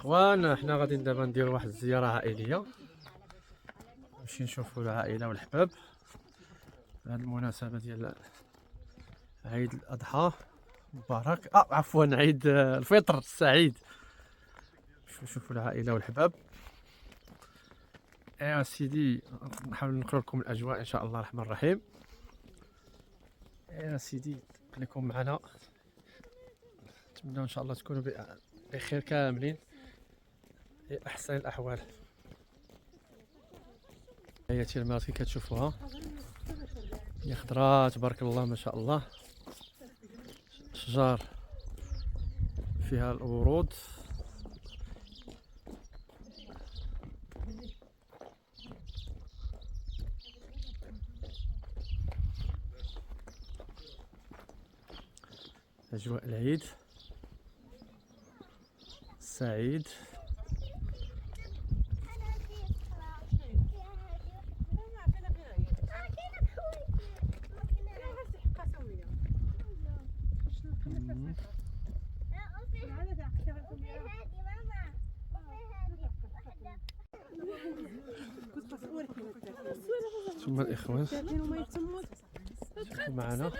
الاخوان، حنا غادي دابا نديرو واحد الزياره عائليه، نمشي نشوفوا العائله والحباب في هذه المناسبه ديال عيد الاضحى مبارك، عفوا عيد الفطر السعيد. نشوفوا العائله والحباب. يا سيدي نحاول نقرا لكم الاجواء ان شاء الله الرحمن الرحيم. يا سيدي خليكم معنا، نتمنى ان شاء الله تكونوا بخير كاملين في احسن الاحوال. هياتي المرات كي كتشوفوها هي خضراء تبارك الله ما شاء الله، شجار فيها الورود. أجواء العيد سعيد. ثم الإخوان معنا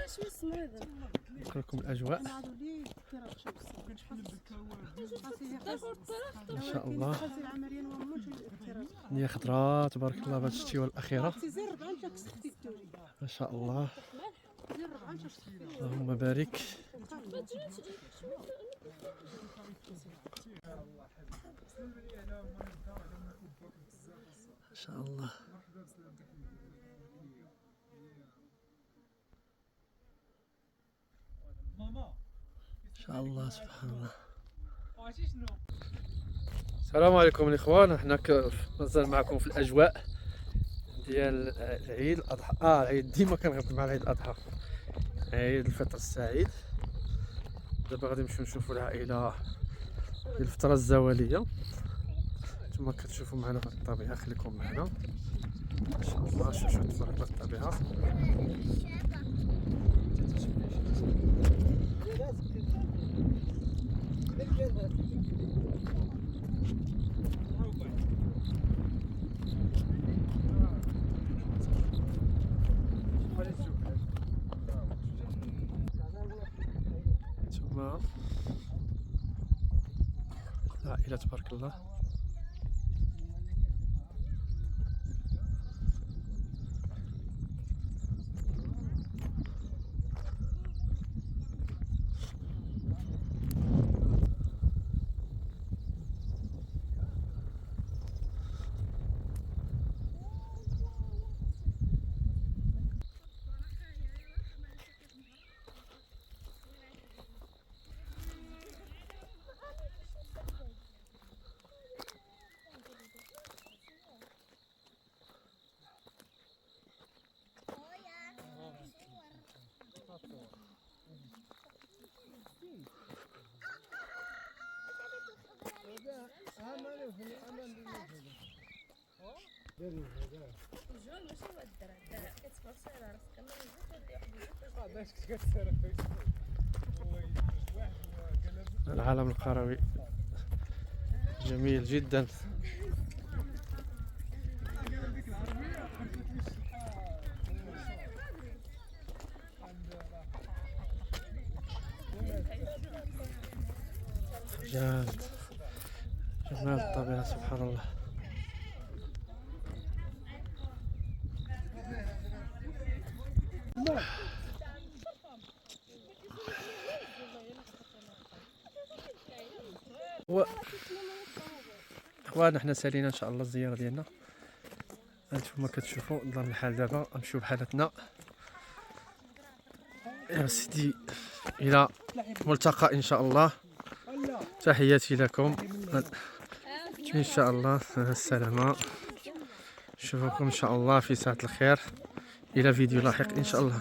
نقول لكم الأجواء ما شاء الله، هي خضراء تبارك الله بهذه الشتيوه الأخيرة ما شاء الله. اللهم بارك. ما شاء الله ما شاء الله سبحان الله. السلام عليكم الاخوان، حنا مازال معكم في الاجواء ديال عيد الاضحى. العيد ديما كنغلط مع العيد الاضحى، عيد الفطر السعيد. دابا غادي نمشيو نشوفوا العائله في الفتره الزواليه. نتوما كتشوفوا معنا في الطبيعه، خليكم معنا ما شاء الله. شوفوا تبارك الله الطبيعه. ثم العائله تبارك الله. العالم القروي جميل جدا. جمال الطبيعة سبحان الله. اخوان حنا سالينا ان شاء الله الزياره ديالنا، هانتوما كتشوفوا نظام الحال. دابا نمشيو بحالتنا يا سيدي الى ملتقى ان شاء الله. تحياتي لكم ان شاء الله. السلامه، نشوفكم ان شاء الله في ساعه الخير الى فيديو لاحق ان شاء الله.